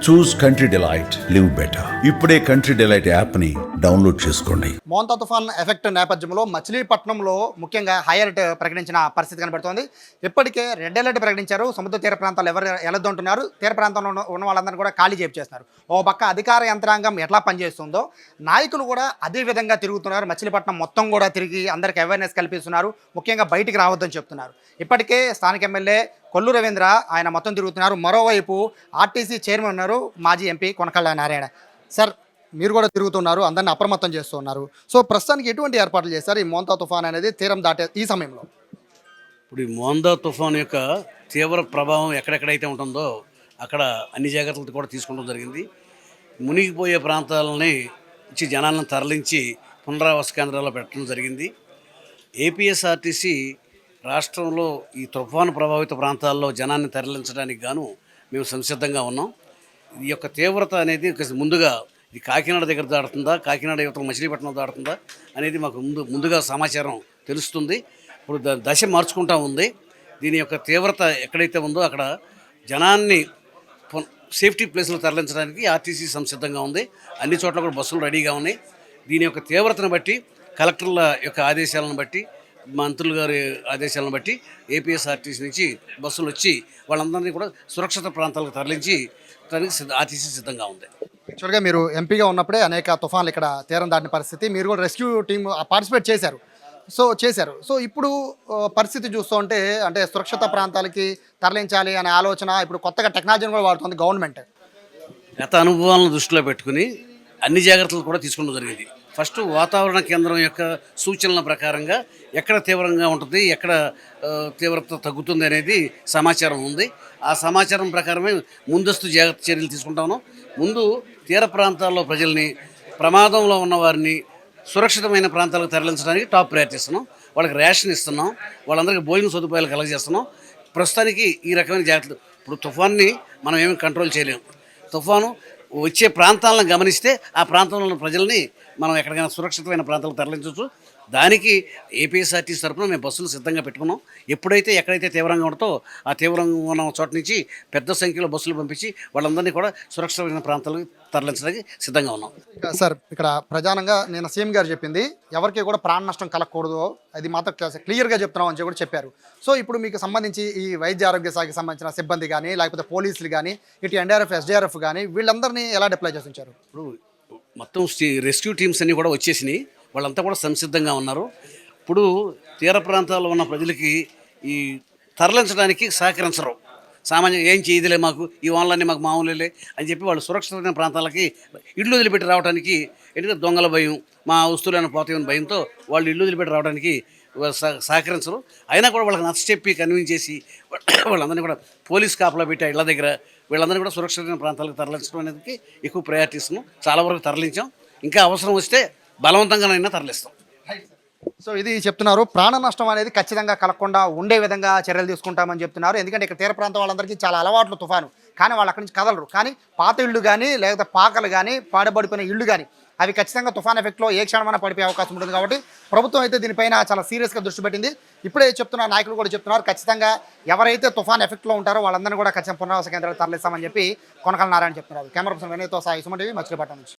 చూస్ country delight, live better. ఇప్పుడే country delight app ని download చేసుకోండి. మోంతా తుఫాన్ ఎఫెక్ట్ నేపథ్యంలో మచిలీపట్నంలో ముఖ్యంగా హై అలర్ట్ ప్రకటించిన పరిస్థితి కనబడుతోంది. ఇప్పటికే రెడ్ అలర్ట్ ప్రకటించారు. సముద్ర తీర ప్రాంతాలు ఎవరు వెళ్ళొద్దంటున్నారు. తీర ప్రాంతంలో ఉన్న వాళ్ళందరినీ కూడా ఖాళీ చేస్తున్నారు. ఓ పక్క అధికార యంత్రాంగం ఎట్లా పనిచేస్తుందో నాయకులు కూడా అదే విధంగా తిరుగుతున్నారు. మచిలీపట్నం మొత్తం కూడా తిరిగి అందరికి అవేర్నెస్ కల్పిస్తున్నారు. ముఖ్యంగా బయటికి రావద్దని చెప్తున్నారు. ఇప్పటికే స్థానిక ఎమ్మెల్యే కొల్లు రవీంద్ర ఆయన మొత్తం తిరుగుతున్నారు. మరోవైపు ఆర్టీసీ చైర్మన్ ఉన్నారు మాజీ ఎంపీ కొనకళ్ళ నారాయణ. సార్, మీరు కూడా తిరుగుతున్నారు, అందరిని అప్రమత్తం చేస్తున్నారు. సో ప్రస్తుతానికి ఎటువంటి ఏర్పాట్లు చేశారు ఈ మోంతా తుఫాన్ అనేది తీరం దాటే ఈ సమయంలో? ఇప్పుడు ఈ మోంతా తుఫాన్ యొక్క తీవ్ర ప్రభావం ఎక్కడెక్కడైతే ఉంటుందో అక్కడ అన్ని జాగ్రత్తలు కూడా తీసుకోవడం జరిగింది. మునిగిపోయే ప్రాంతాలని ఇచ్చి జనాలను తరలించి పునరావాస కేంద్రాల్లో పెట్టడం జరిగింది. ఏపీఎస్ఆర్టీసీ రాష్ట్రంలో ఈ తుఫాను ప్రభావిత ప్రాంతాల్లో జనాన్ని తరలించడానికి గాను మేము సంసిద్ధంగా ఉన్నాం. ఈ యొక్క తీవ్రత అనేది ముందుగా ఇది కాకినాడ దగ్గర దాడుతుందా, కాకినాడ యువత మచిలీపట్నం దాడుతుందా అనేది మాకు ముందుగా సమాచారం తెలుస్తుంది. ఇప్పుడు దశ మార్చుకుంటా ఉంది. దీని యొక్క తీవ్రత ఎక్కడైతే ఉందో అక్కడ జనాన్ని సేఫ్టీ ప్లేస్లో తరలించడానికి ఆర్టీసీ సంసిద్ధంగా ఉంది. అన్ని చోట్ల కూడా బస్సులు రెడీగా ఉన్నాయి. దీని యొక్క తీవ్రతను బట్టి కలెక్టర్ల యొక్క ఆదేశాలను బట్టి మంత్రులు గారి ఆదేశాలను బట్టి ఏపీఎస్ఆర్టీసీ నుంచి బస్సులు వచ్చి వాళ్ళందరినీ కూడా సురక్షిత ప్రాంతాలకు తరలించి ఆర్టీసీ సిద్ధంగా ఉంది. యాక్చువల్గా మీరు ఎంపీగా ఉన్నప్పుడే అనేక తుఫాన్లు ఇక్కడ తీరం దాటిన పరిస్థితి, మీరు కూడా రెస్క్యూ టీమ్ పార్టిసిపేట్ చేశారు. సో ఇప్పుడు పరిస్థితి చూస్తుంటే అంటే సురక్షిత ప్రాంతాలకి తరలించాలి అనే ఆలోచన ఇప్పుడు కొత్తగా టెక్నాలజీని కూడా వాడుతుంది గవర్నమెంట్. గత అనుభవాలను దృష్టిలో పెట్టుకుని అన్ని జాగ్రత్తలు కూడా తీసుకోవడం జరిగింది. ఫస్ట్ వాతావరణ కేంద్రం యొక్క సూచనల ప్రకారంగా ఎక్కడ తీవ్రంగా ఉంటుంది, ఎక్కడ తీవ్రత తగ్గుతుంది అనేది సమాచారం ఉంది. ఆ సమాచారం ప్రకారమే ముందస్తు జాగ్రత్త చర్యలు తీసుకుంటాను. ముందు తీర ప్రాంతాల్లో ప్రజల్ని, ప్రమాదంలో ఉన్న వారిని సురక్షితమైన ప్రాంతాలకు తరలించడానికి టాప్ ప్రయారిటీ ఇస్తున్నాం. వాళ్ళకి రేషన్ ఇస్తున్నాం, వాళ్ళందరికీ భోజన సదుపాయాలు కలగజేస్తున్నాం. ప్రస్తుతానికి ఈ రకమైన జాగ్రత్తలు. ఇప్పుడు తుఫాన్ని మనం ఏమీ కంట్రోల్ చేయలేము. తుఫాను వచ్చే ప్రాంతాలను గమనిస్తే ఆ ప్రాంతంలో ఉన్న ప్రజల్ని మనం ఎక్కడికైనా సురక్షితమైన ప్రాంతాలకు తరలించవచ్చు. దానికి ఏపీఎస్ఆర్టీసీ తరఫున మేము బస్సులు సిద్ధంగా పెట్టుకున్నాం. ఎప్పుడైతే ఎక్కడైతే తీవ్రంగా ఉంటుందో ఆ తీవ్రంగా ఉన్న చోట నుంచి పెద్ద సంఖ్యలో బస్సులు పంపించి వాళ్ళందరినీ కూడా సురక్షితమైన ప్రాంతాలకు తరలించడానికి సిద్ధంగా ఉన్నాం. సార్, ఇక్కడ ప్రధానంగా నేను సీఎం గారు చెప్పింది ఎవరికి కూడా ప్రాణ నష్టం కలగకూడదు, అది మాత్రం క్లియర్గా చెప్తున్నాం అని కూడా చెప్పారు. సో ఇప్పుడు మీకు సంబంధించి ఈ వైద్య ఆరోగ్య శాఖకి సంబంధించిన సిబ్బంది కానీ లేకపోతే పోలీసులు కానీ ఇటు ఎన్డీఆర్ఎఫ్ ఎస్డీఆర్ఎఫ్ కానీ వీళ్ళందరినీ ఎలా డిప్లాయ్ చేసి ఉంచారు? ఇప్పుడు మొత్తం రెస్క్యూ టీమ్స్ అన్నీ కూడా వచ్చేసినాయి. వాళ్ళంతా కూడా సంసిద్ధంగా ఉన్నారు. ఇప్పుడు తీర ప్రాంతాల్లో ఉన్న ప్రజలకి ఈ తరలించడానికి సహకరించరు. సామాన్యంగా ఏం చేయదులే, మాకు ఈ వానలన్నీ మాకు మామూలులే అని చెప్పి వాళ్ళు సురక్షితమైన ప్రాంతాలకి ఇళ్ళు వదిలిపెట్టి రావడానికి, ఎందుకంటే దొంగల భయం, మా వస్తువులైన పోతాయని భయంతో వాళ్ళు ఇళ్ళు వదిలిపెట్టి రావడానికి సహకరించరు. అయినా కూడా వాళ్ళకి నచ్చ చెప్పి కన్విన్స్ చేసి వాళ్ళందరినీ కూడా పోలీస్ కాపలా పెట్టి ఇళ్ళ దగ్గర వీళ్ళందరినీ కూడా సురక్షితమైన ప్రాంతాలకు తరలించడం అనేది ఎక్కువ ప్రయారిటీ ఇస్తున్నాం. చాలా వరకు తరలించాం. ఇంకా అవసరం వస్తే బలవంతంగానైనా తరలిస్తాం. సో ఇది చెప్తున్నారు. ప్రాణ నష్టం అనేది ఖచ్చితంగా కలగకుండా ఉండే విధంగా చర్యలు తీసుకుంటామని చెప్తున్నారు. ఎందుకంటే ఇక్కడ తీర ప్రాంతం వాళ్ళందరికీ చాలా అలవాట్లు తుఫాను, కానీ వాళ్ళు అక్కడి నుంచి కదలరు. కానీ పాత ఇళ్ళు కానీ లేకపోతే పాకలు కానీ పాడబడిపోయిన ఇళ్ళు కానీ అవి ఖచ్చితంగా తుఫాన్ ఎఫెక్ట్లో ఏ క్షణమైనా పడిపోయే అవకాశం ఉంటుంది. కాబట్టి ప్రభుత్వం అయితే దీనిపైన చాలా సీరియస్గా దృష్టి పెట్టింది. ఇప్పుడే చెప్తున్నారు, నాయకులు కూడా చెప్తున్నారు, ఖచ్చితంగా ఎవరైతే తుఫాన్ ఎఫెక్ట్లో ఉంటారో వాళ్ళందరినీ కూడా ఖచ్చితంగా పునరావాస కేంద్రాలు తరలిస్తామని చెప్పి కొనకళ్ళ నారాయణ చెప్తున్నారు. కెమెరా పర్సన్ వినయ్తో సాయి, సుమన్ టీవీ, మచిలీపట్నం నుంచి.